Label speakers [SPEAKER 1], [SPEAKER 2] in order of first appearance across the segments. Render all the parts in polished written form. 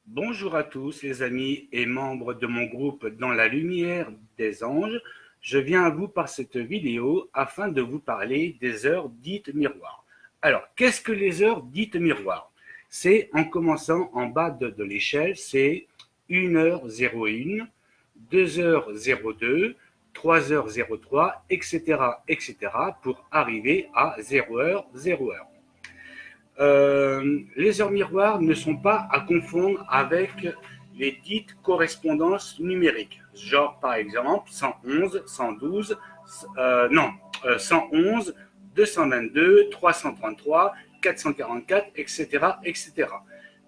[SPEAKER 1] Bonjour à tous les amis et membres de mon groupe Dans la lumière des anges. Je viens à vous par cette vidéo afin de vous parler des heures dites miroirs. Alors, qu'est-ce que les heures dites miroirs? C'est en commençant en bas de l'échelle, c'est 1h01, 2h02, 3h03, etc., etc., pour arriver à 0h0. Les heures miroirs ne sont pas à confondre avec les dites correspondances numériques. Genre, par exemple, 111, 112, non, 111, 222, 333, 444, etc., etc.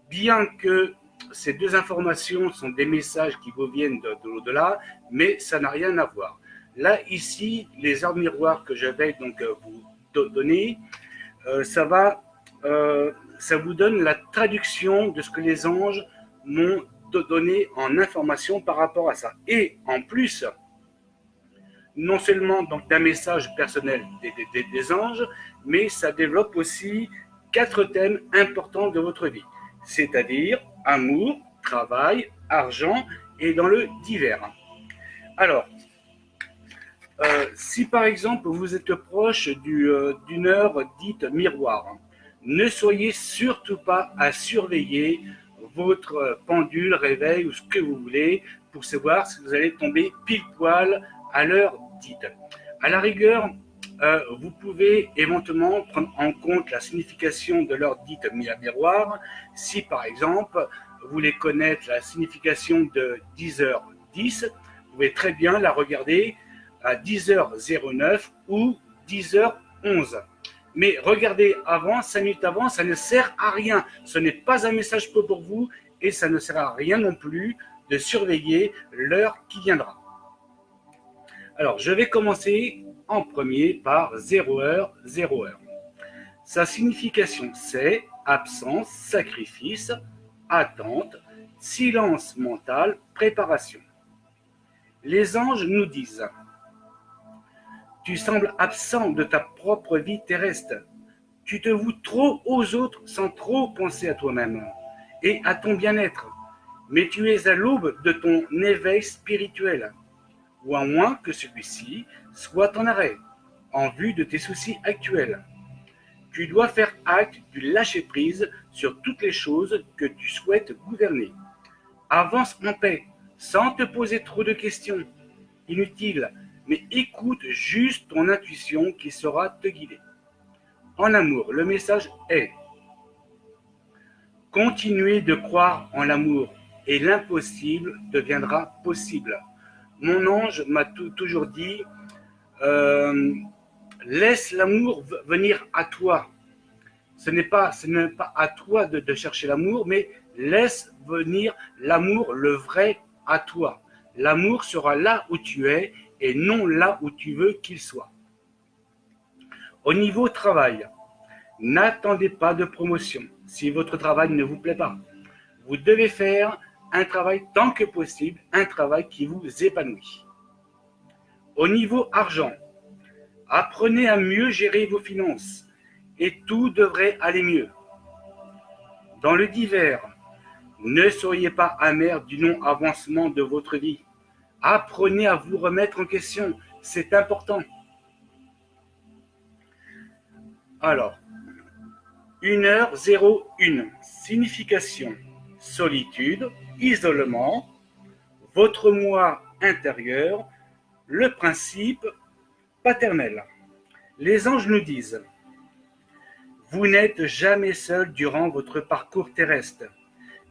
[SPEAKER 1] Bien que ces deux informations sont des messages qui vous viennent de l'au-delà, mais ça n'a rien à voir. Là, ici, les heures miroirs que je vais donc vous donner, ça va ça vous donne la traduction de ce que les anges m'ont donné en information par rapport à ça. Et en plus, non seulement donc d'un message personnel des anges, mais ça développe aussi 4 thèmes importants de votre vie, c'est-à-dire amour, travail, argent et dans le divers. Alors, si par exemple vous êtes proche d'une heure dite miroir, ne soyez surtout pas à surveiller votre pendule, réveil ou ce que vous voulez pour savoir si vous allez tomber pile poil à l'heure dite. À la rigueur, vous pouvez éventuellement prendre en compte la signification de l'heure dite miroir si par exemple vous voulez connaître la signification de 10h10, vous pouvez très bien la regarder à 10h09 ou 10h11. Mais regardez avant, 5 minutes avant, ça ne sert à rien. Ce n'est pas un message pour vous et ça ne sert à rien non plus de surveiller l'heure qui viendra. Alors, je vais commencer en premier par 0h, 0h. Sa signification, c'est absence, sacrifice, attente, silence mental, préparation. Les anges nous disent: tu sembles absent de ta propre vie terrestre. Tu te voues trop aux autres sans trop penser à toi-même et à ton bien-être. Mais tu es à l'aube de ton éveil spirituel, ou à moins que celui-ci soit en arrêt, en vue de tes soucis actuels. Tu dois faire acte du lâcher-prise sur toutes les choses que tu souhaites gouverner. Avance en paix, sans te poser trop de questions inutiles, mais écoute juste ton intuition qui saura te guider. En amour, le message est: continuez de croire en l'amour et l'impossible deviendra possible. Mon ange m'a toujours dit, euh, laisse l'amour venir à toi. Ce n'est pas à toi de chercher l'amour, mais laisse venir l'amour, le vrai, à toi. L'amour sera là où tu es et non là où tu veux qu'il soit. Au niveau travail, n'attendez pas de promotion si votre travail ne vous plaît pas. Vous devez faire un travail tant que possible, un travail qui vous épanouit. Au niveau argent, apprenez à mieux gérer vos finances et tout devrait aller mieux. Dans le divers, ne soyez pas amer du non-avancement de votre vie. Apprenez à vous remettre en question, c'est important. Alors, 1h01, signification: solitude, isolement, votre moi intérieur, le principe paternel. Les anges nous disent: vous n'êtes jamais seul durant votre parcours terrestre,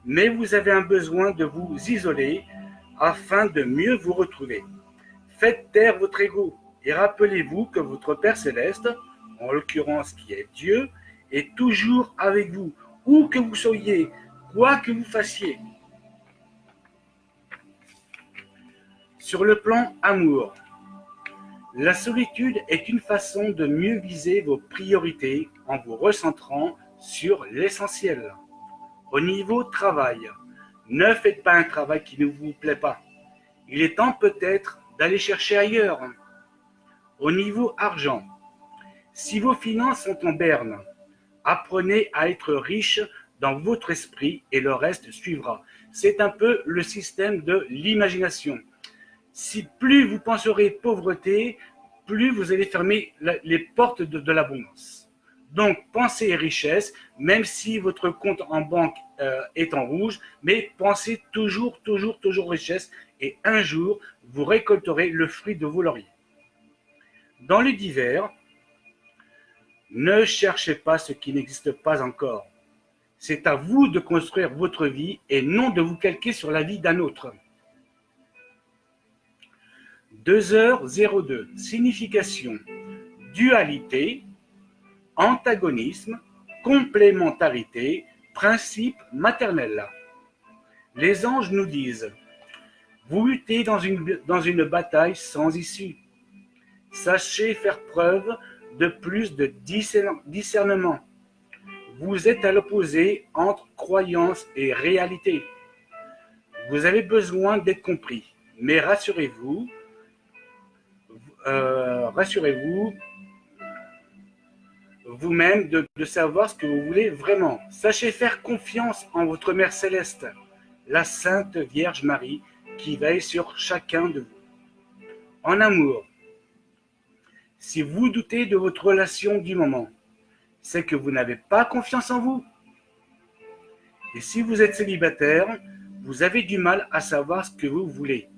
[SPEAKER 1] mais vous avez un besoin de vous isoler afin de mieux vous retrouver. Faites taire votre ego et rappelez-vous que votre Père Céleste, en l'occurrence qui est Dieu, est toujours avec vous, où que vous soyez, quoi que vous fassiez. Sur le plan amour, la solitude est une façon de mieux viser vos priorités en vous recentrant sur l'essentiel. Au niveau travail, ne faites pas un travail qui ne vous plaît pas. Il est temps peut-être d'aller chercher ailleurs. Au niveau argent, si vos finances sont en berne, apprenez à être riche dans votre esprit et le reste suivra. C'est un peu le système de l'imagination. Si plus vous penserez pauvreté, plus vous allez fermer les portes de l'abondance. Donc, pensez richesse, même si votre compte en banque est en rouge, mais pensez toujours richesse, et un jour, vous récolterez le fruit de vos lauriers. Dans le divers, ne cherchez pas ce qui n'existe pas encore. C'est à vous de construire votre vie et non de vous calquer sur la vie d'un autre. 2h02. Signification. Dualité, antagonisme, complémentarité, principe maternel. Les anges nous disent: vous luttez dans une bataille sans issue. Sachez faire preuve de plus de discernement. Vous êtes à l'opposé entre croyance et réalité. Vous avez besoin d'être compris, mais rassurez-vous vous-même de savoir ce que vous voulez vraiment. Sachez faire confiance en votre Mère Céleste, la Sainte Vierge Marie, qui veille sur chacun de vous. En amour, si vous doutez de votre relation du moment, c'est que vous n'avez pas confiance en vous. Et si vous êtes célibataire, vous avez du mal à savoir ce que vous voulez.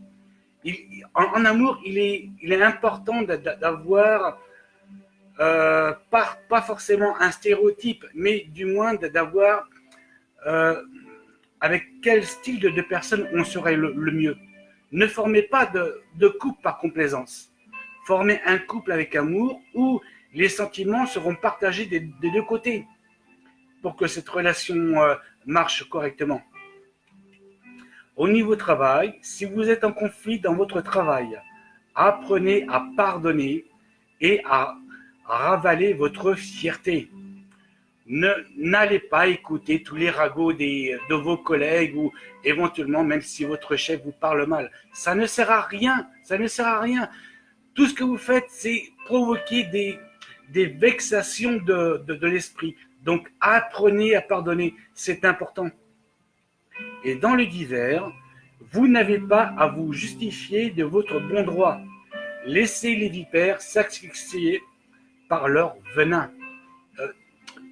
[SPEAKER 1] En amour, il est important d'avoir, pas forcément un stéréotype, mais du moins d'avoir avec quel style de personne on serait le mieux. Ne formez pas de couple par complaisance. Formez un couple avec amour où les sentiments seront partagés des deux côtés pour que cette relation marche correctement. Au niveau travail, si vous êtes en conflit dans votre travail, apprenez à pardonner et à ravaler votre fierté. N'allez pas écouter tous les ragots de vos collègues ou éventuellement même si votre chef vous parle mal. Ça ne sert à rien, Tout ce que vous faites, c'est provoquer des vexations de l'esprit. Donc apprenez à pardonner, c'est important. Et dans le divers, vous n'avez pas à vous justifier de votre bon droit. Laissez les vipères s'asphyxier par leur venin.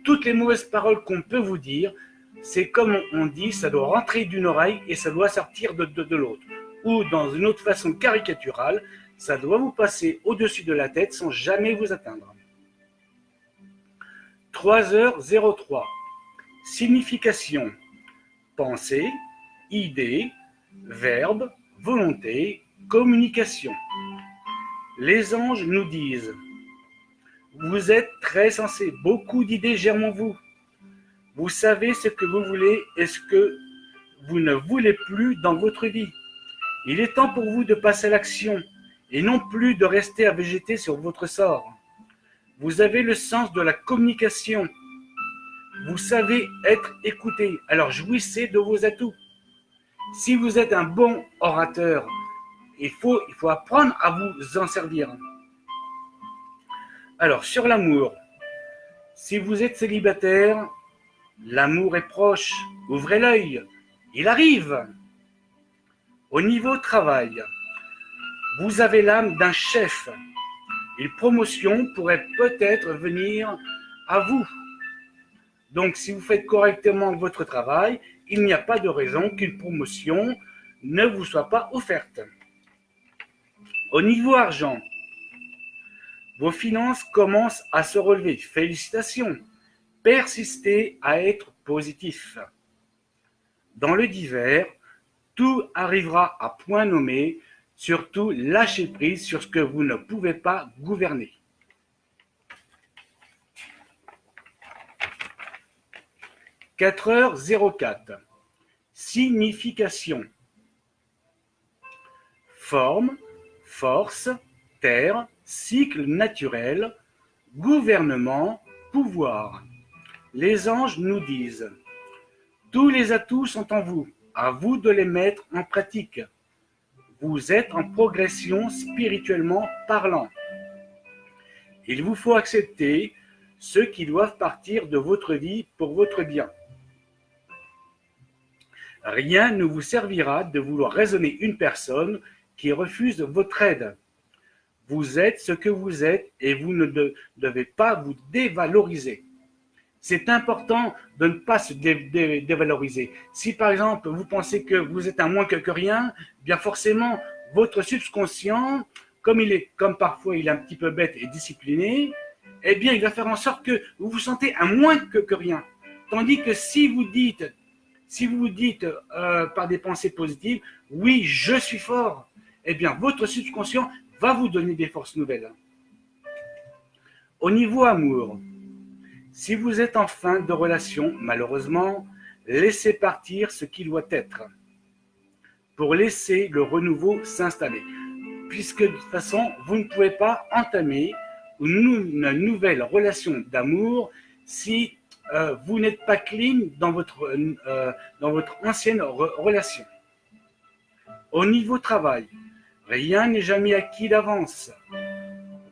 [SPEAKER 1] Toutes les mauvaises paroles qu'on peut vous dire, c'est comme on dit, ça doit rentrer d'une oreille et ça doit sortir de l'autre. Ou dans une autre façon caricaturale, ça doit vous passer au-dessus de la tête sans jamais vous atteindre. 3h03. Signification. Pensée, idée, verbe, volonté, communication. Les anges nous disent: vous êtes très sensés, beaucoup d'idées germent en vous. Vous savez ce que vous voulez et ce que vous ne voulez plus dans votre vie. Il est temps pour vous de passer à l'action et non plus de rester à végéter sur votre sort. Vous avez le sens de la communication. Vous savez être écouté, alors jouissez de vos atouts. Si vous êtes un bon orateur, il faut apprendre à vous en servir. Alors, sur l'amour, si vous êtes célibataire, l'amour est proche, ouvrez l'œil, il arrive. Au niveau travail, vous avez l'âme d'un chef. Une promotion pourrait peut-être venir à vous. Donc, si vous faites correctement votre travail, il n'y a pas de raison qu'une promotion ne vous soit pas offerte. Au niveau argent, vos finances commencent à se relever. Félicitations. Persistez à être positif. Dans le divers, tout arrivera à point nommé. Surtout, lâchez prise sur ce que vous ne pouvez pas gouverner. « 4h04. Signification. Forme, force, terre, cycle naturel, gouvernement, pouvoir. Les anges nous disent: tous les atouts sont en vous, à vous de les mettre en pratique. Vous êtes en progression spirituellement parlant. Il vous faut accepter ceux qui doivent partir de votre vie pour votre bien. Rien ne vous servira de vouloir raisonner une personne qui refuse votre aide. Vous êtes ce que vous êtes et vous ne devez pas vous dévaloriser. C'est important de ne pas se dévaloriser. Si par exemple vous pensez que vous êtes un moins que rien, bien forcément votre subconscient, comme parfois il est un petit peu bête et discipliné, eh bien il va faire en sorte que vous vous sentez un moins que rien. Tandis que si vous vous dites par des pensées positives, oui, je suis fort, eh bien votre subconscient va vous donner des forces nouvelles. Au niveau amour, si vous êtes en fin de relation, malheureusement, laissez partir ce qui doit être pour laisser le renouveau s'installer. Puisque de toute façon, vous ne pouvez pas entamer une nouvelle relation d'amour si vous n'êtes pas clean dans votre ancienne relation. Au niveau travail, rien n'est jamais acquis d'avance.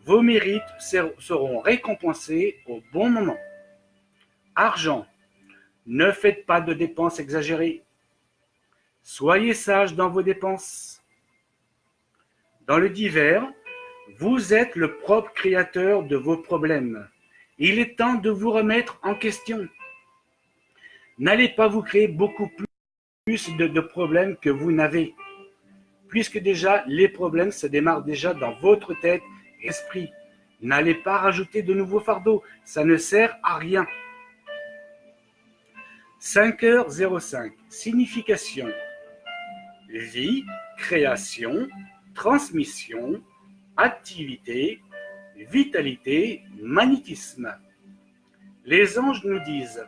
[SPEAKER 1] Vos mérites seront récompensés au bon moment. Argent, ne faites pas de dépenses exagérées. Soyez sage dans vos dépenses. Dans le divers, vous êtes le propre créateur de vos problèmes. Il est temps de vous remettre en question. N'allez pas vous créer beaucoup plus de problèmes que vous n'avez, puisque déjà les problèmes se démarrent déjà dans votre tête et esprit. N'allez pas rajouter de nouveaux fardeaux, ça ne sert à rien. 5h05, signification, vie, création, transmission, activité, vitalité, magnétisme. Les anges nous disent,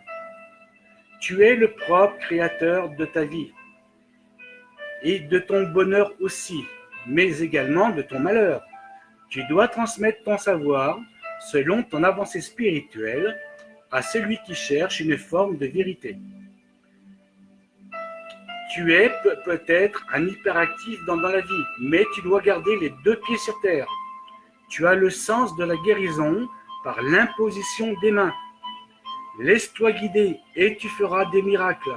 [SPEAKER 1] tu es le propre créateur de ta vie et de ton bonheur aussi, mais également de ton malheur. Tu dois transmettre ton savoir selon ton avancée spirituelle à celui qui cherche une forme de vérité. Tu es peut-être un hyperactif dans la vie, mais tu dois garder les deux pieds sur terre. Tu as le sens de la guérison par l'imposition des mains. Laisse-toi guider et tu feras des miracles.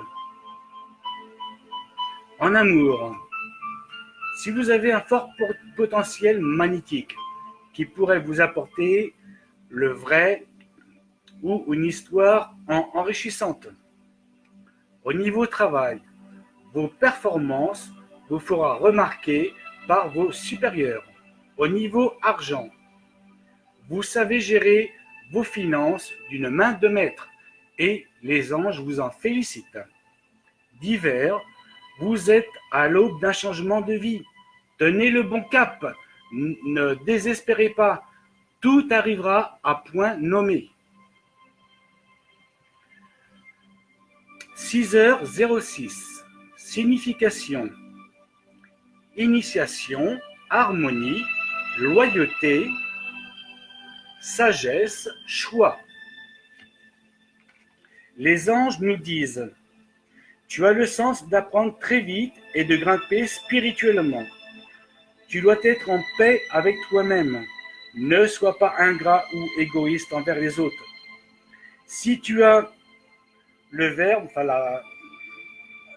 [SPEAKER 1] En amour, si vous avez un fort potentiel magnétique qui pourrait vous apporter le vrai ou une histoire enrichissante. Au niveau travail, vos performances vous feront remarquer par vos supérieurs. Au niveau argent, vous savez gérer vos finances d'une main de maître et les anges vous en félicitent. Divers, vous êtes à l'aube d'un changement de vie. Tenez le bon cap, ne désespérez pas, tout arrivera à point nommé. 6h06, signification, initiation, harmonie, loyauté, sagesse, choix. Les anges nous disent, tu as le sens d'apprendre très vite et de grimper spirituellement. Tu dois être en paix avec toi-même. Ne sois pas ingrat ou égoïste envers les autres. Si tu as le verbe, enfin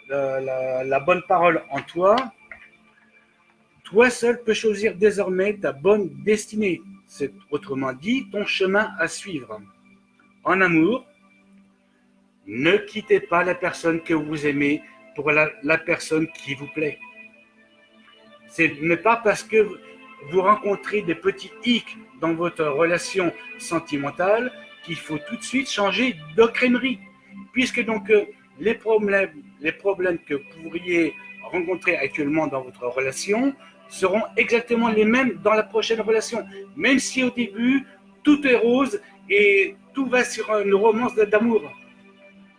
[SPEAKER 1] la bonne parole en toi, toi seul peux choisir désormais ta bonne destinée. C'est autrement dit ton chemin à suivre. En amour, ne quittez pas la personne que vous aimez pour la personne qui vous plaît. Ce n'est pas parce que vous rencontrez des petits hics dans votre relation sentimentale qu'il faut tout de suite changer de crèmerie. Puisque donc les problèmes que vous pourriez rencontrer actuellement dans votre relation seront exactement les mêmes dans la prochaine relation. Même si au début, tout est rose et tout va sur une romance d'amour.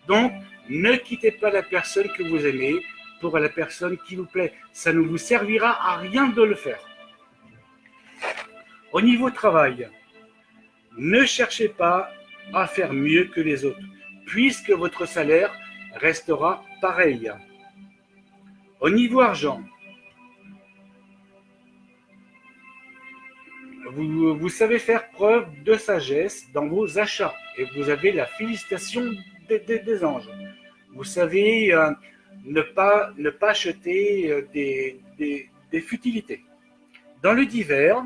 [SPEAKER 1] Donc, ne quittez pas la personne que vous aimez pour la personne qui vous plaît. Ça ne vous servira à rien de le faire. Au niveau travail, ne cherchez pas à faire mieux que les autres, puisque votre salaire restera pareil. Au niveau argent, vous savez faire preuve de sagesse dans vos achats et vous avez la félicitation des anges. Vous savez ne pas acheter des futilités. Dans le divers,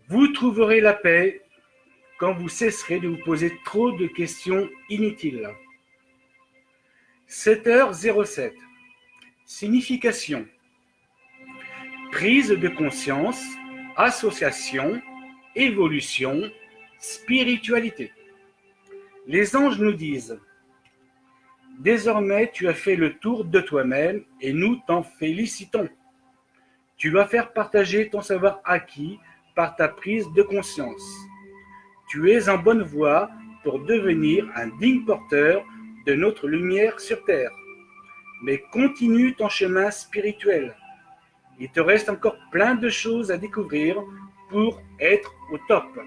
[SPEAKER 1] vous trouverez la paix quand vous cesserez de vous poser trop de questions inutiles. 7h07. Signification. Prise de conscience, association, évolution, spiritualité. Les anges nous disent: désormais tu as fait le tour de toi-même et nous t'en félicitons. Tu dois faire partager ton savoir acquis par ta prise de conscience. Tu es en bonne voie pour devenir un digne porteur de notre lumière sur terre. Mais continue ton chemin spirituel. Il te reste encore plein de choses à découvrir pour être au top.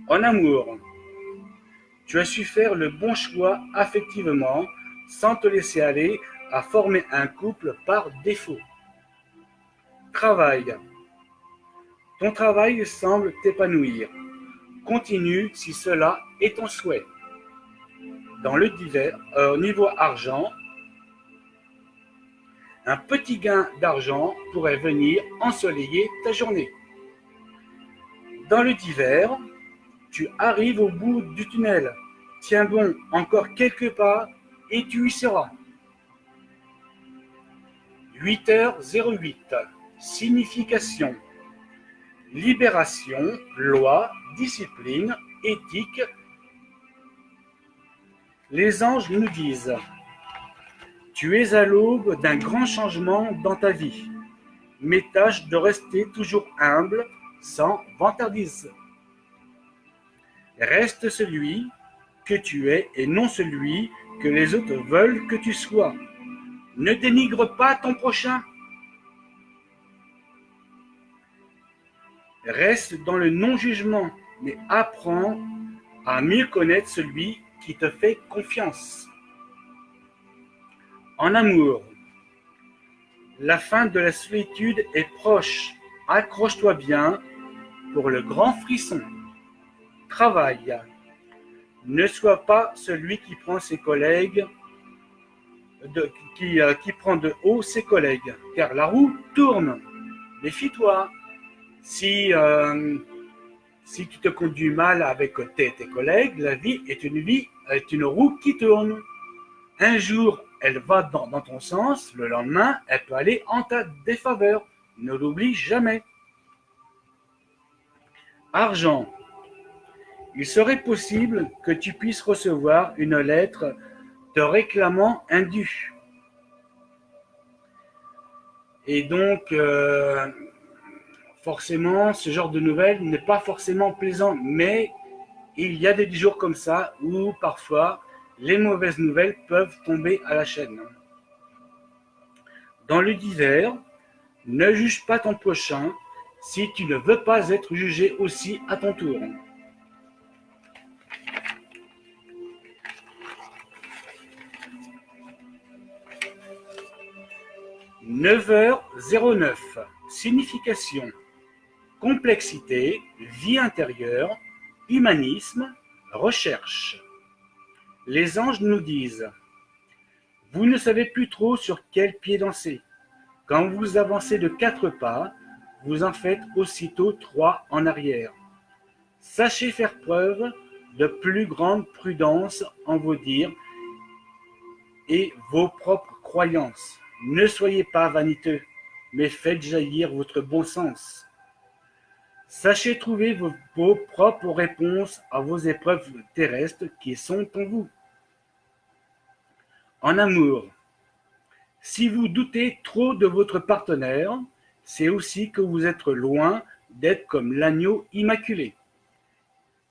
[SPEAKER 1] En amour, tu as su faire le bon choix affectivement sans te laisser aller à former un couple par défaut. Travail. Ton travail semble t'épanouir. Continue si cela est ton souhait. Dans le divers, au niveau argent, un petit gain d'argent pourrait venir ensoleiller ta journée. Dans le divers, tu arrives au bout du tunnel. Tiens bon, encore quelques pas et tu y seras. 8h08. Signification. Libération, loi, discipline, éthique. Les anges nous disent: tu es à l'aube d'un grand changement dans ta vie, mais tâche de rester toujours humble, sans vantardise. Reste celui que tu es et non celui que les autres veulent que tu sois. Ne dénigre pas ton prochain. Reste dans le non-jugement, mais apprends à mieux connaître celui qui te fait confiance. En amour, la fin de la solitude est proche. Accroche-toi bien pour le grand frisson. Travail. Ne sois pas celui qui prend ses collègues, qui prend de haut ses collègues, car la roue tourne. Méfie-toi. Si tu te conduis mal avec tes collègues, la vie est une roue qui tourne. Un jour, elle va dans ton sens, le lendemain, elle peut aller en ta défaveur. Ne l'oublie jamais. Argent. Il serait possible que tu puisses recevoir une lettre te réclamant un dû. Et donc, forcément, ce genre de nouvelles n'est pas forcément plaisant, mais il y a des jours comme ça où parfois les mauvaises nouvelles peuvent tomber à la chaîne. Dans le divers, ne juge pas ton prochain si tu ne veux pas être jugé aussi à ton tour. « 9h09. Signification. Complexité, vie intérieure, humanisme, recherche. Les anges nous disent: vous ne savez plus trop sur quel pied danser. Quand vous avancez de 4 pas, vous en faites aussitôt 3 en arrière. Sachez faire preuve de plus grande prudence en vos dires et vos propres croyances. Ne soyez pas vaniteux, mais faites jaillir votre bon sens. Sachez trouver vos propres réponses à vos épreuves terrestres qui sont en vous. En amour, si vous doutez trop de votre partenaire, c'est aussi que vous êtes loin d'être comme l'agneau immaculé.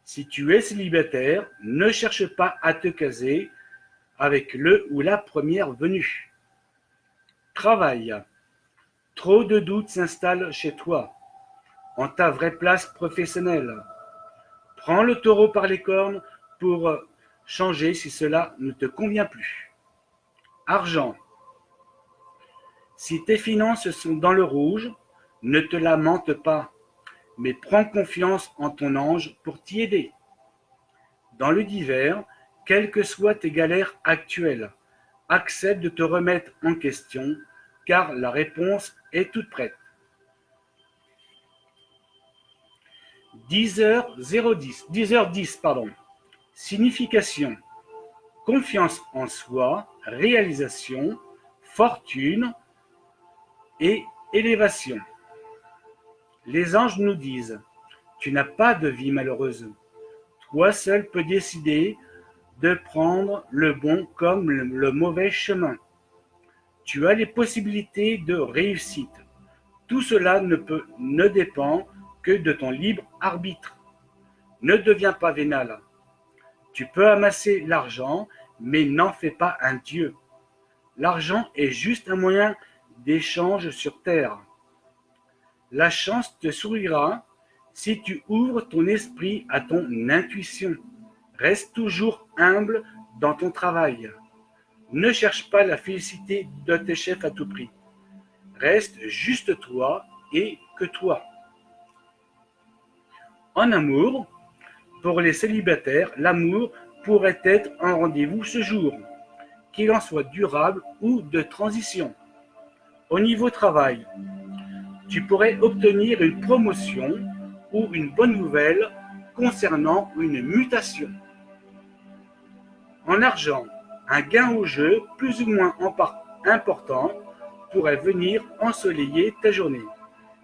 [SPEAKER 1] Si tu es célibataire, ne cherche pas à te caser avec le ou la première venue. Travail. Trop de doutes s'installent chez toi, en ta vraie place professionnelle. Prends le taureau par les cornes pour changer si cela ne te convient plus. Argent. Si tes finances sont dans le rouge, ne te lamente pas, mais prends confiance en ton ange pour t'y aider. Dans le divers, Quelles que soient tes galères actuelles, accepte de te remettre en question, car la réponse est toute prête. 10h10, pardon. Signification: confiance en soi, réalisation, fortune et élévation. Les anges nous disent: tu n'as pas de vie malheureuse. Toi seul peux décider de prendre le bon comme le mauvais chemin. Tu as les possibilités de réussite. Tout cela ne dépend que de ton libre arbitre. Ne deviens pas vénal. Tu peux amasser l'argent, mais n'en fais pas un dieu. L'argent est juste un moyen d'échange sur terre. La chance te sourira si tu ouvres ton esprit à ton intuition. Reste toujours humble dans ton travail. Ne cherche pas la félicité de tes chefs à tout prix. Reste juste toi et que toi. En amour, pour les célibataires, l'amour pourrait être un rendez-vous ce jour, qu'il en soit durable ou de transition. Au niveau travail, tu pourrais obtenir une promotion ou une bonne nouvelle concernant une mutation. En argent, un gain au jeu plus ou moins important pourrait venir ensoleiller ta journée,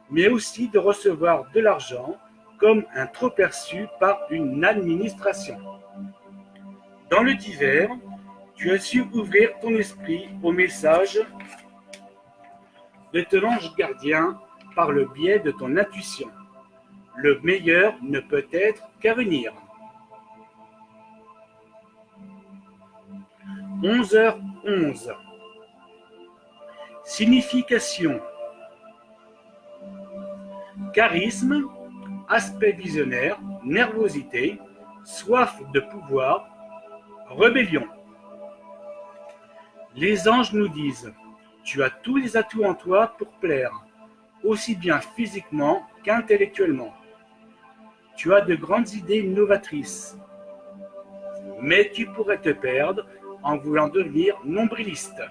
[SPEAKER 1] mais aussi de recevoir de l'argent comme un trop perçu par une administration. Dans le divers, tu as su ouvrir ton esprit au message de ton ange gardien par le biais de ton intuition. Le meilleur ne peut être qu'à venir. 11h11. Signification: charisme, aspect visionnaire, nervosité, soif de pouvoir, rébellion. Les anges nous disent: tu as tous les atouts en toi pour plaire, aussi bien physiquement qu'intellectuellement. Tu as de grandes idées novatrices, mais tu pourrais te perdre en voulant devenir nombriliste.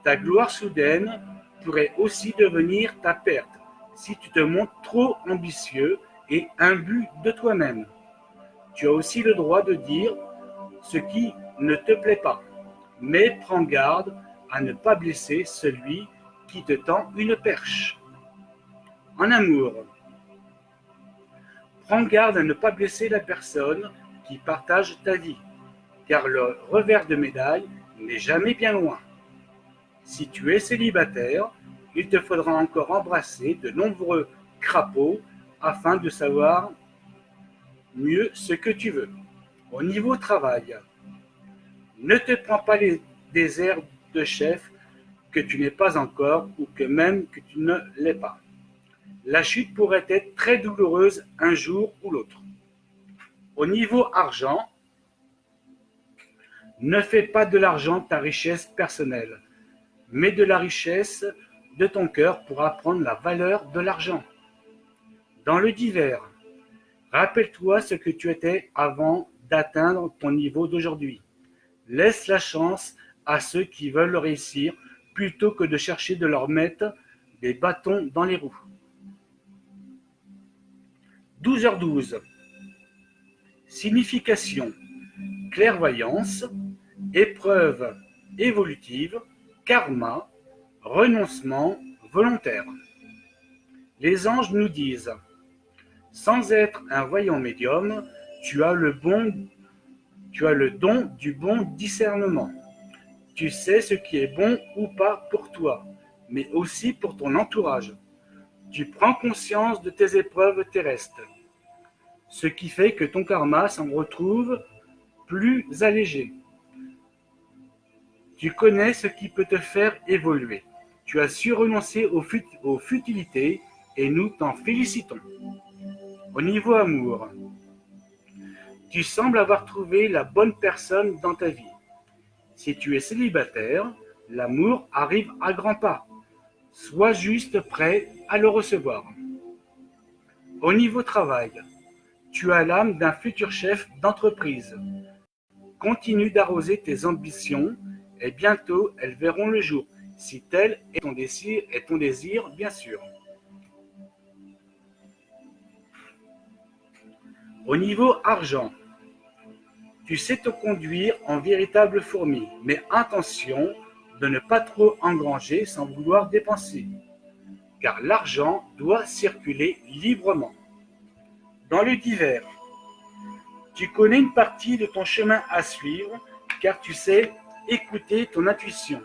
[SPEAKER 1] Ta gloire soudaine pourrait aussi devenir ta perte si tu te montres trop ambitieux et imbu de toi-même. Tu as aussi le droit de dire ce qui ne te plaît pas, mais prends garde à ne pas blesser celui qui te tend une perche. En amour, prends garde à ne pas blesser la personne qui partage ta vie, car le revers de médaille n'est jamais bien loin. Si tu es célibataire, il te faudra encore embrasser de nombreux crapauds afin de savoir mieux ce que tu veux. Au niveau travail, ne te prends pas des airs de chef que tu n'es pas encore ou que même que tu ne l'es pas. La chute pourrait être très douloureuse un jour ou l'autre. Au niveau argent, ne fais pas de l'argent ta richesse personnelle, mais de la richesse de ton cœur pour apprendre la valeur de l'argent. Dans le divers, rappelle-toi ce que tu étais avant d'atteindre ton niveau d'aujourd'hui. Laisse la chance à ceux qui veulent réussir plutôt que de chercher de leur mettre des bâtons dans les roues. 12h12. Signification: clairvoyance, épreuve évolutive, karma, renoncement volontaire. Les anges nous disent: sans être un voyant médium, tu as le don du bon discernement. Tu sais ce qui est bon ou pas pour toi, mais aussi pour ton entourage. Tu prends conscience de tes épreuves terrestres, ce qui fait que ton karma s'en retrouve plus allégé. Tu connais ce qui peut te faire évoluer. Tu as su renoncer aux futilités et nous t'en félicitons. Au niveau amour, tu sembles avoir trouvé la bonne personne dans ta vie. Si tu es célibataire, l'amour arrive à grands pas. Sois juste prêt à le recevoir. Au niveau travail, tu as l'âme d'un futur chef d'entreprise. Continue d'arroser tes ambitions et bientôt elles verront le jour, si tel est ton désir, bien sûr. Au niveau argent, tu sais te conduire en véritable fourmi, mais attention de ne pas trop engranger sans vouloir dépenser, car l'argent doit circuler librement. Dans le divers, tu connais une partie de ton chemin à suivre, car tu sais écouter ton intuition,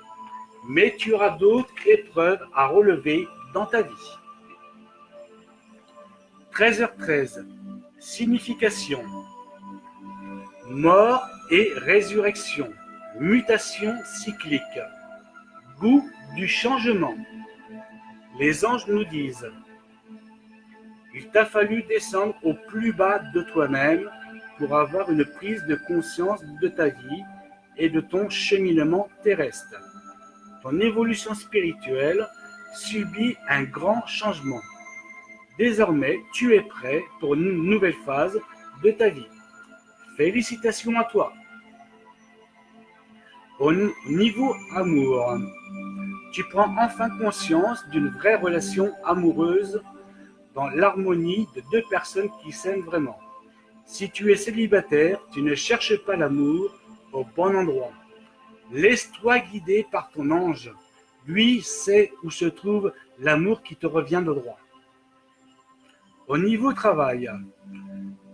[SPEAKER 1] mais tu auras d'autres épreuves à relever dans ta vie. 13h13, signification. Mort et résurrection, mutation cyclique, goût du changement. Les anges nous disent, il t'a fallu descendre au plus bas de toi-même pour avoir une prise de conscience de ta vie et de ton cheminement terrestre. Ton évolution spirituelle subit un grand changement. Désormais, tu es prêt pour une nouvelle phase de ta vie. Félicitations à toi. Au niveau amour, tu prends enfin conscience d'une vraie relation amoureuse dans l'harmonie de deux personnes qui s'aiment vraiment. Si tu es célibataire, tu ne cherches pas l'amour au bon endroit. Laisse-toi guider par ton ange. Lui sait où se trouve l'amour qui te revient de droit. Au niveau travail,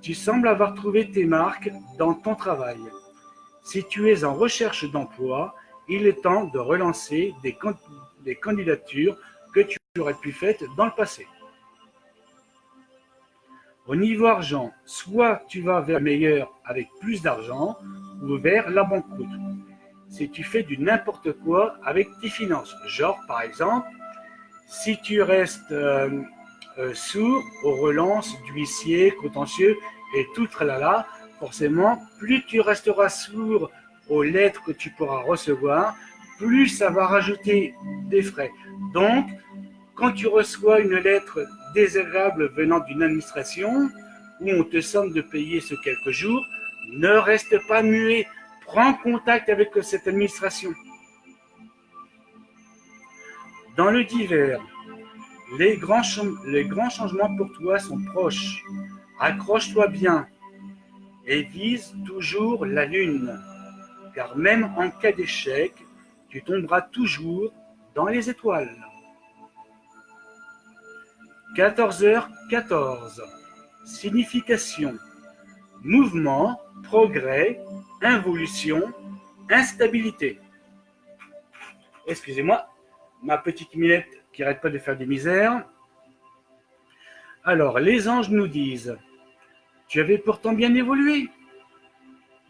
[SPEAKER 1] tu sembles avoir trouvé tes marques dans ton travail. Si tu es en recherche d'emploi, il est temps de relancer des candidatures que tu aurais pu faire dans le passé. Au niveau argent, soit tu vas vers le meilleur avec plus d'argent ou vers la banqueroute. Si tu fais du n'importe quoi avec tes finances, genre par exemple, si tu restes sourd aux relances d'huissiers, contentieux et tout tralala, forcément, plus tu resteras sourd aux lettres que tu pourras recevoir, plus ça va rajouter des frais. Donc, quand tu reçois une lettre désagréable venant d'une administration où on te somme de payer ce quelques jours, ne reste pas muet, prends contact avec cette administration. Dans le divers, les grands changements pour toi sont proches. Accroche-toi bien et vise toujours la lune, car même en cas d'échec, tu tomberas toujours dans les étoiles. 14h14, signification, mouvement, progrès, involution, instabilité. Excusez-moi, ma petite minette qui n'arrête pas de faire des misères. Alors, les anges nous disent, tu avais pourtant bien évolué,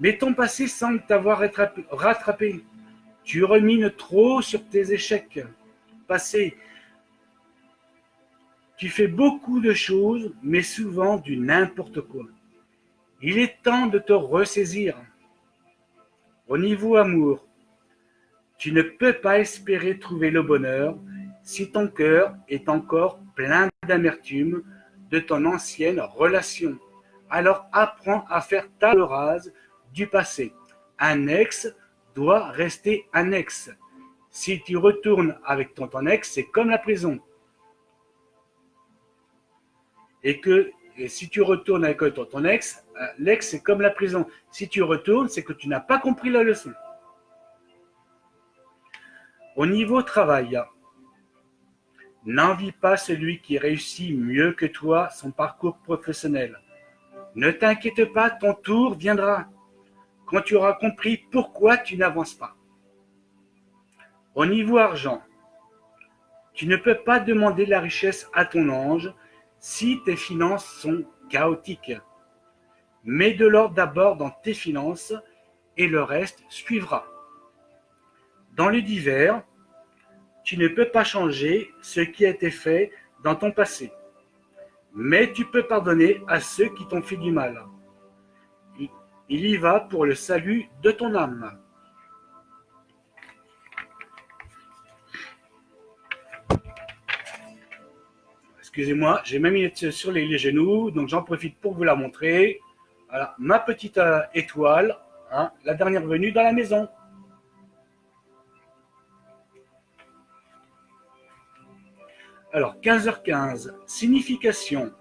[SPEAKER 1] mais ton passé semble t'avoir rattrapé. Tu rumines trop sur tes échecs passés. Tu fais beaucoup de choses, mais souvent du n'importe quoi. Il est temps de te ressaisir. Au niveau amour, tu ne peux pas espérer trouver le bonheur si ton cœur est encore plein d'amertume de ton ancienne relation. Alors apprends à faire table rase du passé. Un ex doit rester un ex. Si tu retournes avec ton ex, c'est comme la prison. Et si tu retournes avec ton ex, l'ex c'est comme la prison. Si tu retournes, c'est que tu n'as pas compris la leçon. Au niveau travail, n'envie pas celui qui réussit mieux que toi son parcours professionnel. Ne t'inquiète pas, ton tour viendra quand tu auras compris pourquoi tu n'avances pas. Au niveau argent, tu ne peux pas demander la richesse à ton ange si tes finances sont chaotiques. Mets de l'ordre d'abord dans tes finances et le reste suivra. Dans le divers, tu ne peux pas changer ce qui a été fait dans ton passé, mais tu peux pardonner à ceux qui t'ont fait du mal. Il y va pour le salut de ton âme. Excusez-moi, j'ai ma minette sur les genoux, donc j'en profite pour vous la montrer. Voilà, ma petite étoile, hein, la dernière venue dans la maison. Alors, 15h15, signification,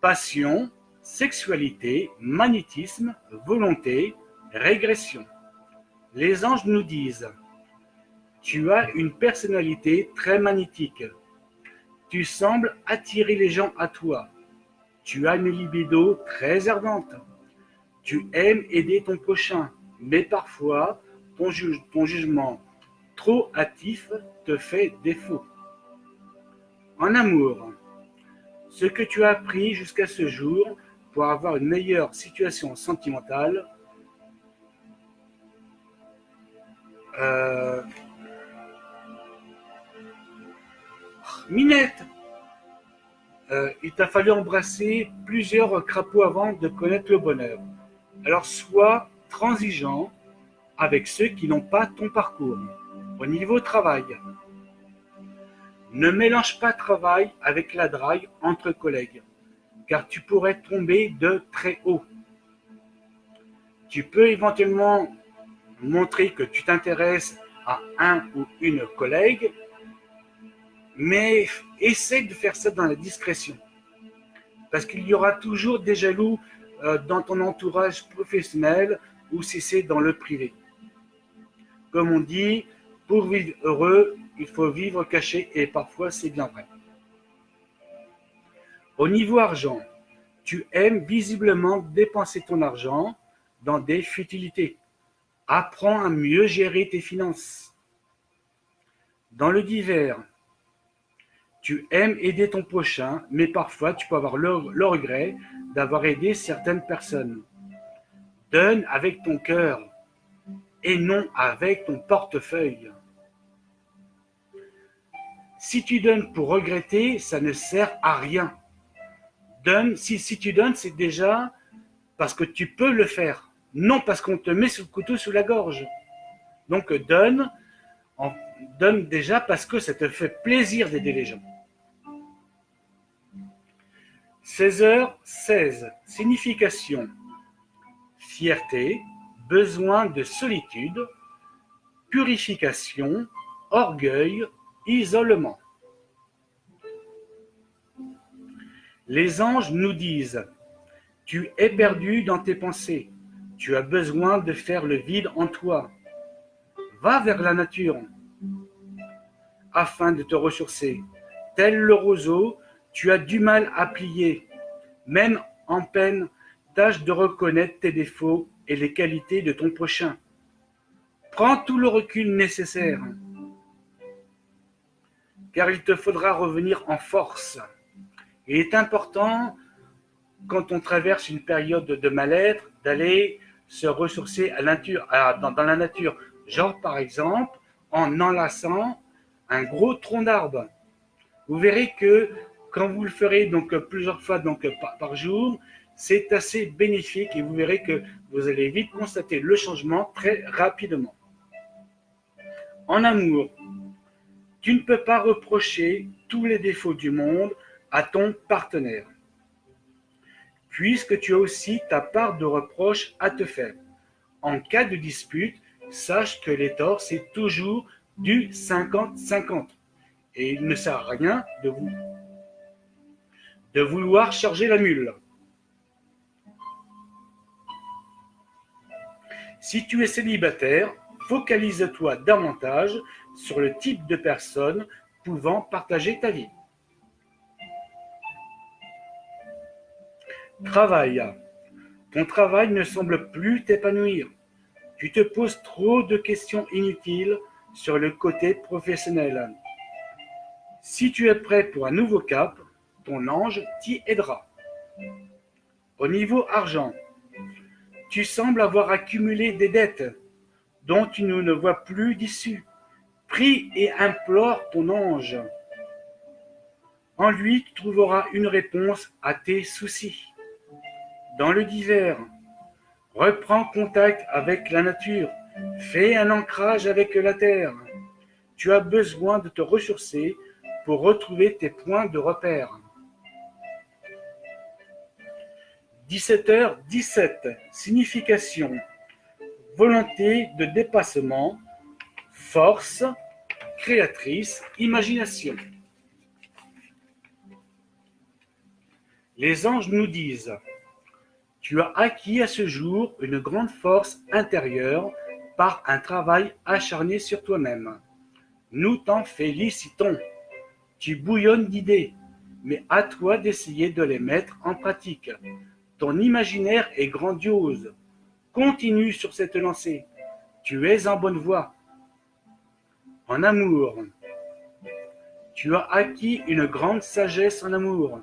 [SPEAKER 1] passion, sexualité, magnétisme, volonté, régression. Les anges nous disent, tu as une personnalité très magnétique. Tu sembles attirer les gens à toi. Tu as une libido très ardente. Tu aimes aider ton prochain, mais parfois, ton jugement trop hâtif te fait défaut. En amour, ce que tu as appris jusqu'à ce jour pour avoir une meilleure situation sentimentale, Minette, il t'a fallu embrasser plusieurs crapauds avant de connaître le bonheur. Alors sois transigeant avec ceux qui n'ont pas ton parcours. Au niveau travail, ne mélange pas travail avec la drague entre collègues, car tu pourrais tomber de très haut. Tu peux éventuellement montrer que tu t'intéresses à un ou une collègue, mais essaie de faire ça dans la discrétion. Parce qu'il y aura toujours des jaloux dans ton entourage professionnel ou si c'est dans le privé. Comme on dit, pour vivre heureux, il faut vivre caché et parfois c'est bien vrai. Au niveau argent, tu aimes visiblement dépenser ton argent dans des futilités. Apprends à mieux gérer tes finances. Dans le divers, tu aimes aider ton prochain, mais parfois tu peux avoir le regret d'avoir aidé certaines personnes. Donne avec ton cœur et non avec ton portefeuille. Si tu donnes pour regretter, ça ne sert à rien. Donne, si tu donnes, c'est déjà parce que tu peux le faire, non parce qu'on te met le couteau sous la gorge. Donc donne déjà parce que ça te fait plaisir d'aider les gens. 16h16, signification, fierté, besoin de solitude, purification, orgueil, isolement. Les anges nous disent, tu es perdu dans tes pensées, tu as besoin de faire le vide en toi. Va vers la nature afin de te ressourcer. Tel le roseau, tu as du mal à plier. Même en peine, tâche de reconnaître tes défauts et les qualités de ton prochain. Prends tout le recul nécessaire, car il te faudra revenir en force. Il est important, quand on traverse une période de mal-être, d'aller se ressourcer dans la nature. Genre, par exemple, en enlaçant un gros tronc d'arbre. Vous verrez que quand vous le ferez donc plusieurs fois par jour, c'est assez bénéfique et vous verrez que vous allez vite constater le changement très rapidement. En amour, tu ne peux pas reprocher tous les défauts du monde à ton partenaire, puisque tu as aussi ta part de reproche à te faire. En cas de dispute, sache que les torts, c'est toujours du 50-50. Et il ne sert à rien de vouloir charger la mule. Si tu es célibataire, focalise-toi davantage sur le type de personne pouvant partager ta vie. Travail. Ton travail ne semble plus t'épanouir. Tu te poses trop de questions inutiles sur le côté professionnel. Si tu es prêt pour un nouveau cap, ton ange t'y aidera. Au niveau argent, tu sembles avoir accumulé des dettes dont tu ne vois plus d'issue. Prie et implore ton ange. En lui, tu trouveras une réponse à tes soucis. Dans le divers, reprends contact avec la nature. Fais un ancrage avec la terre. Tu as besoin de te ressourcer pour retrouver tes points de repère. 17h17, signification, volonté de dépassement, force créatrice, imagination. Les anges nous disent: tu as acquis à ce jour une grande force intérieure par un travail acharné sur toi-même. Nous t'en félicitons. Tu bouillonnes d'idées, mais à toi d'essayer de les mettre en pratique. Ton imaginaire est grandiose. Continue sur cette lancée. Tu es en bonne voie. En amour, tu as acquis une grande sagesse en amour,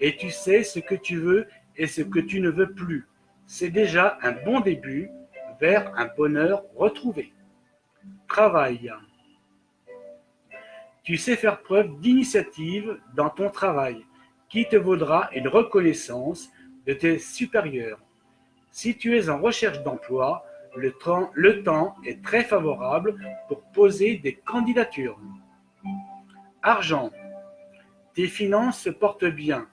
[SPEAKER 1] et tu sais ce que tu veux et ce que tu ne veux plus. C'est déjà un bon début vers un bonheur retrouvé. Travail. Tu sais faire preuve d'initiative dans ton travail, qui te vaudra une reconnaissance de tes supérieurs. Si tu es en recherche d'emploi, le temps est très favorable pour poser des candidatures. Argent. Tes finances se portent bien,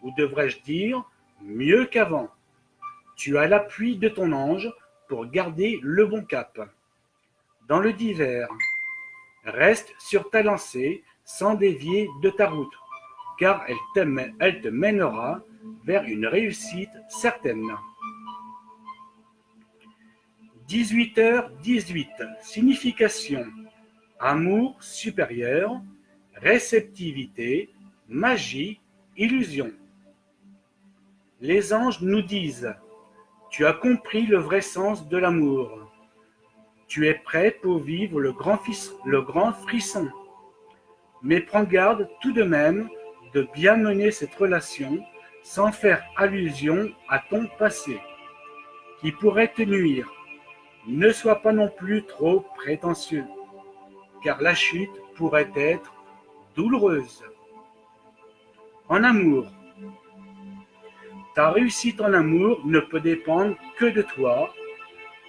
[SPEAKER 1] ou devrais-je dire mieux qu'avant. Tu as l'appui de ton ange pour garder le bon cap. Dans le divers, reste sur ta lancée sans dévier de ta route, car elle te mènera vers une réussite certaine. 18h18, signification: amour supérieur, réceptivité, magie, illusion. Les anges nous disent: tu as compris le vrai sens de l'amour. Tu es prêt pour vivre le grand frisson. Mais prends garde tout de même de bien mener cette relation sans faire allusion à ton passé, qui pourrait te nuire. Ne sois pas non plus trop prétentieux, car la chute pourrait être douloureuse. En amour, ta réussite en amour ne peut dépendre que de toi,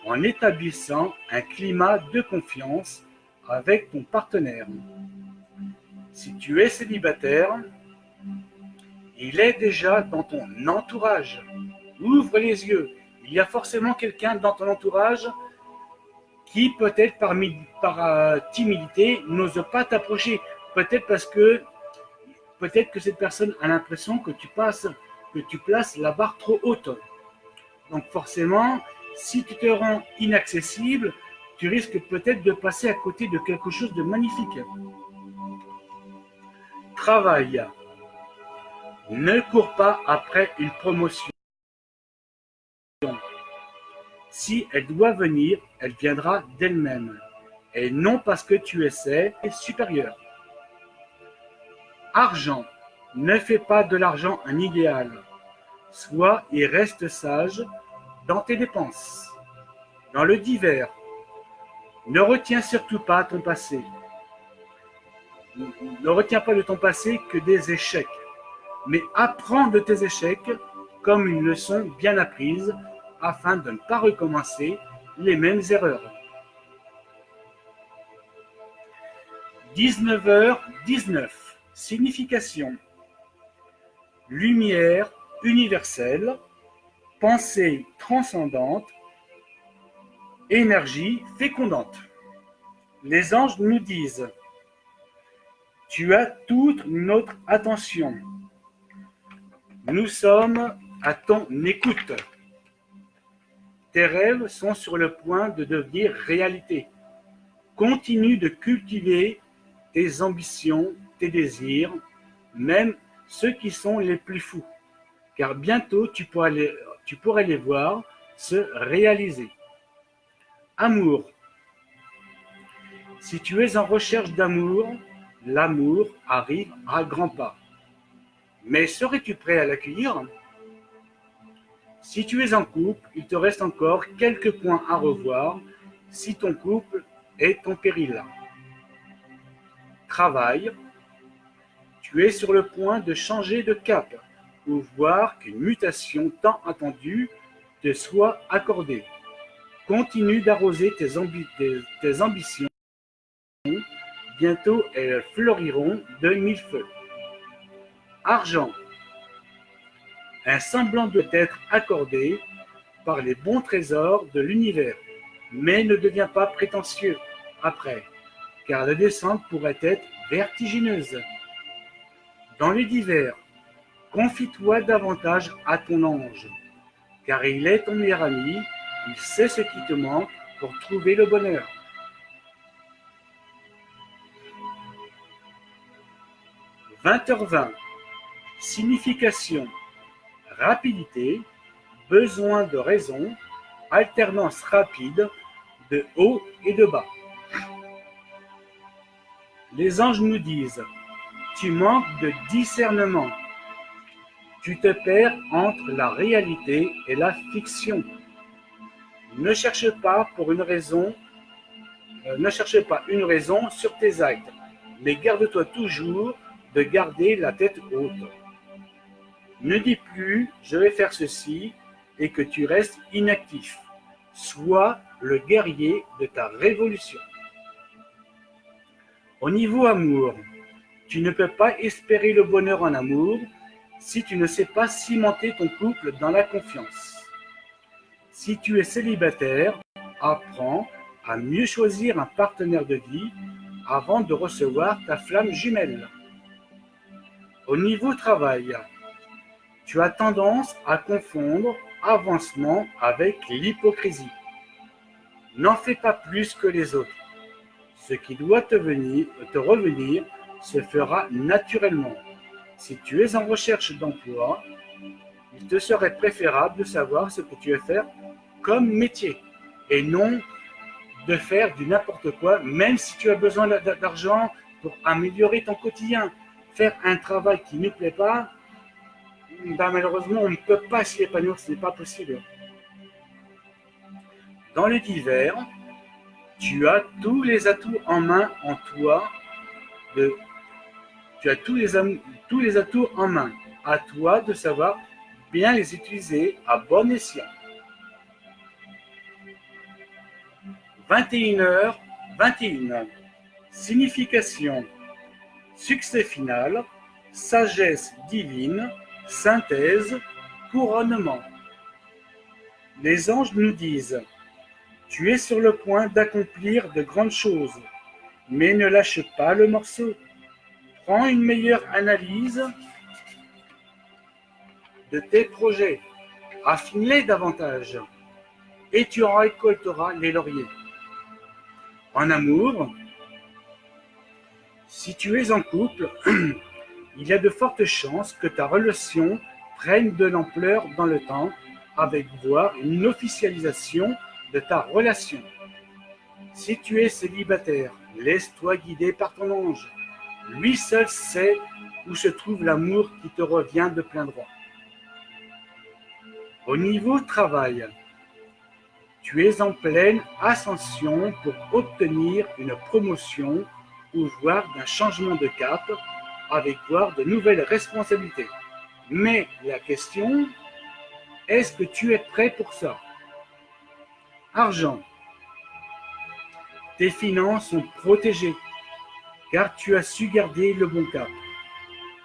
[SPEAKER 1] en établissant un climat de confiance avec ton partenaire. Si tu es célibataire, il est déjà dans ton entourage. Ouvre les yeux. Il y a forcément quelqu'un dans ton entourage qui peut-être par timidité n'ose pas t'approcher. Peut-être que cette personne a l'impression que tu places la barre trop haute. Donc forcément, si tu te rends inaccessible, tu risques peut-être de passer à côté de quelque chose de magnifique. Travail. Ne cours pas après une promotion. Si elle doit venir, elle viendra d'elle-même, et non parce que tu essaies supérieur. Argent. Ne fais pas de l'argent un idéal. Sois et reste sage dans tes dépenses. Dans le divers, ne retiens surtout pas ton passé. Ne retiens pas de ton passé que des échecs, mais apprends de tes échecs comme une leçon bien apprise afin de ne pas recommencer les mêmes erreurs. 19h19, signification: lumière universelle, pensée transcendante, énergie fécondante. Les anges nous disent: tu as toute notre attention. Nous sommes à ton écoute. Tes rêves sont sur le point de devenir réalité. Continue de cultiver tes ambitions, tes désirs, même ceux qui sont les plus fous, car bientôt tu pourrais les voir se réaliser. Amour. Si tu es en recherche d'amour, l'amour arrive à grands pas. Mais serais-tu prêt à l'accueillir? Si tu es en couple, il te reste encore quelques points à revoir si ton couple est en péril. Travail. Tu es sur le point de changer de cap ou voir qu'une mutation tant attendue te soit accordée. Continue d'arroser tes ambitions. Bientôt, elles fleuriront de mille feux. Argent. Un semblant doit être accordé par les bons trésors de l'univers. mais ne deviens pas prétentieux après, car la descente pourrait être vertigineuse. Dans les divers, confie-toi davantage à ton ange, car il est ton meilleur ami, il sait ce qui te manque pour trouver le bonheur. 20h20. Signification: rapidité, besoin de raison, alternance rapide de haut et de bas. Les anges nous disent: tu manques de discernement. Tu te perds entre la réalité et la fiction. Ne cherche pas une raison sur tes actes, mais garde-toi toujours de garder la tête haute. Ne dis plus je vais faire ceci et que tu restes inactif. Sois le guerrier de ta révolution. Au niveau amour, tu ne peux pas espérer le bonheur en amour si tu ne sais pas cimenter ton couple dans la confiance. Si tu es célibataire, apprends à mieux choisir un partenaire de vie avant de recevoir ta flamme jumelle. Au niveau travail, tu as tendance à confondre avancement avec l'hypocrisie. N'en fais pas plus que les autres. Ce qui doit te revenir se fera naturellement. Si tu es en recherche d'emploi, il te serait préférable de savoir ce que tu veux faire comme métier et non de faire du n'importe quoi, même si tu as besoin d'argent pour améliorer ton quotidien. Faire un travail qui ne plaît pas, malheureusement, on ne peut pas s'y épanouir, ce n'est pas possible. Dans les divers, tu as tous les atouts en main en toi. Tu as tous les atouts en main. À toi de savoir bien les utiliser à bon escient. 21h21. Signification: succès final, sagesse divine, synthèse, couronnement. Les anges nous disent: tu es sur le point d'accomplir de grandes choses, mais ne lâche pas le morceau. Prends une meilleure analyse de tes projets, affine-les davantage, et tu en récolteras les lauriers. En amour, si tu es en couple, il y a de fortes chances que ta relation prenne de l'ampleur dans le temps, avec voire une officialisation de ta relation. Si tu es célibataire, laisse-toi guider par ton ange. Lui seul sait où se trouve l'amour qui te revient de plein droit. Au niveau travail, tu es en pleine ascension pour obtenir une promotion ou voir d'un changement de cap avec voire de nouvelles responsabilités. Mais la question, est-ce que tu es prêt pour ça? Argent. Tes finances sont protégées car tu as su garder le bon cap.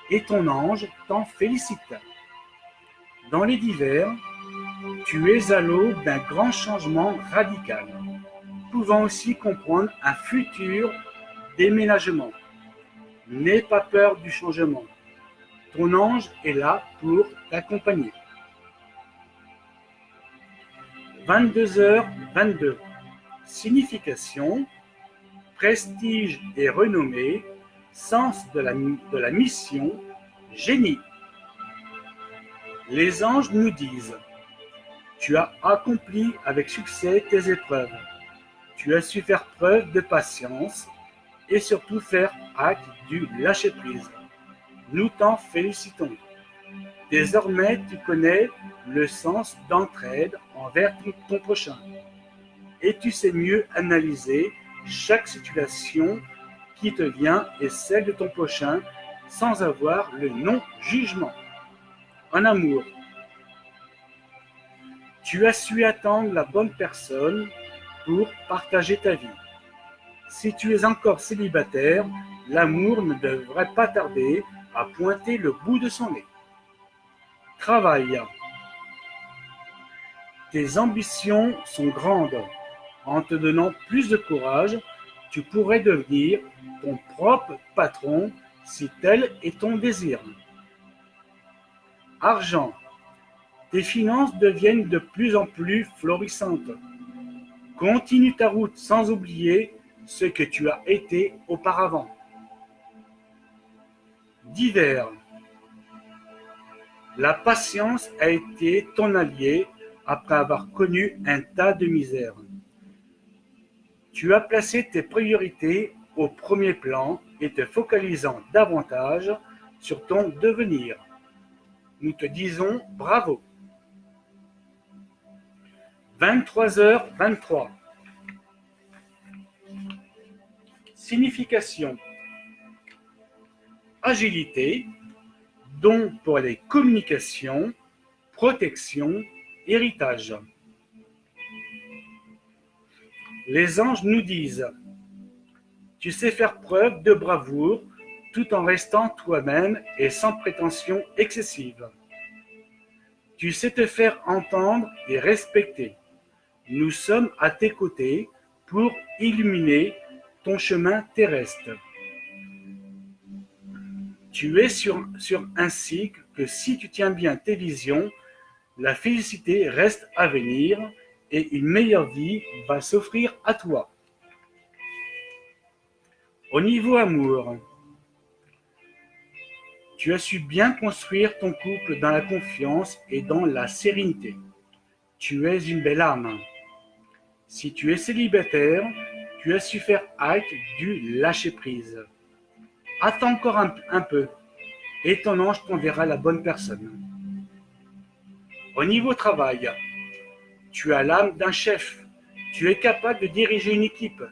[SPEAKER 1] Et ton ange t'en félicite. Dans les divers, tu es à l'aube d'un grand changement radical, pouvant aussi comprendre un futur déménagement. N'aie pas peur du changement. Ton ange est là pour t'accompagner. 22h22. Signification: prestige et renommée, sens de la mission, génie. Les anges nous disent: tu as accompli avec succès tes épreuves. Tu as su faire preuve de patience et surtout faire acte du lâcher-prise. Nous t'en félicitons. Désormais, tu connais le sens d'entraide envers ton prochain. Et tu sais mieux analyser chaque situation qui te vient et celle de ton prochain sans avoir le non-jugement. En amour, tu as su attendre la bonne personne pour partager ta vie. Si tu es encore célibataire, l'amour ne devrait pas tarder à pointer le bout de son nez. Travail. Tes ambitions sont grandes. en te donnant plus de courage, tu pourrais devenir ton propre patron si tel est ton désir. Argent. Tes finances deviennent de plus en plus florissantes. Continue ta route sans oublier ce que tu as été auparavant. Divers. La patience a été ton allié après avoir connu un tas de misère. Tu as placé tes priorités au premier plan et te focalisant davantage sur ton devenir. Nous te disons bravo. 23h23. Signification. Agilité, don pour les communications, protection, héritage. Les anges nous disent: tu sais faire preuve de bravoure tout en restant toi-même et sans prétention excessive. Tu sais te faire entendre et respecter. Nous sommes à tes côtés pour illuminer ton chemin terrestre. Tu es sur un cycle que si tu tiens bien tes visions, la félicité reste à venir et une meilleure vie va s'offrir à toi. Au niveau amour, tu as su bien construire ton couple dans la confiance et dans la sérénité. Tu es une belle âme. Si tu es célibataire, tu as su faire acte du lâcher-prise. Attends encore un peu et ton ange t'enverra la bonne personne. Au niveau travail, tu as l'âme d'un chef. Tu es capable de diriger une équipe.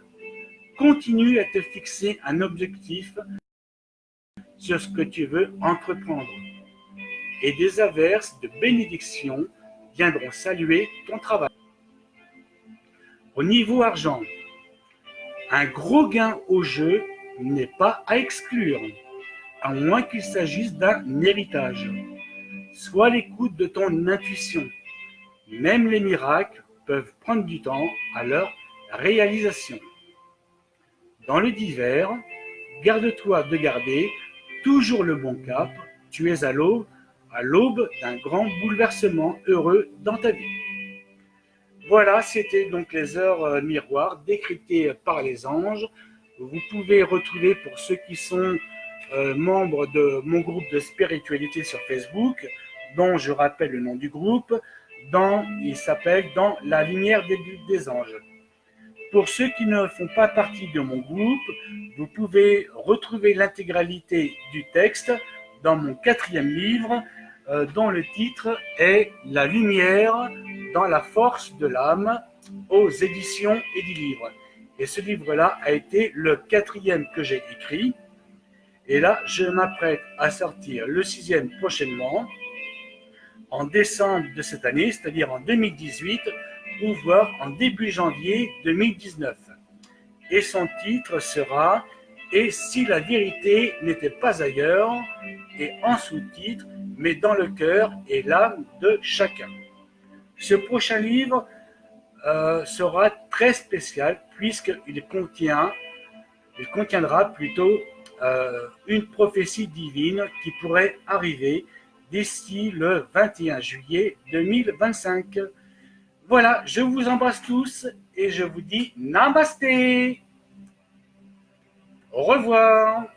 [SPEAKER 1] Continue à te fixer un objectif sur ce que tu veux entreprendre. Et des averses de bénédiction viendront saluer ton travail. Au niveau argent, un gros gain au jeu n'est pas à exclure, à moins qu'il s'agisse d'un héritage. Sois à l'écoute de ton intuition. Même les miracles peuvent prendre du temps à leur réalisation. Dans le divers, garde-toi de garder toujours le bon cap. Tu es à l'aube d'un grand bouleversement heureux dans ta vie. Voilà, c'était donc les heures miroirs décryptées par les anges. Vous pouvez retrouver, pour ceux qui sont membres de mon groupe de spiritualité sur Facebook, dont je rappelle le nom du groupe, il s'appelle « Dans la lumière des anges ». Pour ceux qui ne font pas partie de mon groupe, vous pouvez retrouver l'intégralité du texte dans mon 4e livre, dont le titre est « La lumière dans la force de l'âme » aux éditions Edilivre. Et ce livre-là a été le 4e que j'ai écrit. Et là, je m'apprête à sortir le 6e prochainement, en décembre de cette année, c'est-à-dire en 2018, ou voire en début janvier 2019. Et son titre sera « Et si la vérité n'était pas ailleurs ?» et en sous-titre « Mais dans le cœur et l'âme de chacun ». Ce prochain livre sera très spécial puisqu'il contiendra plutôt une prophétie divine qui pourrait arriver d'ici le 21 juillet 2025. Voilà, je vous embrasse tous et je vous dis namasté. Au revoir.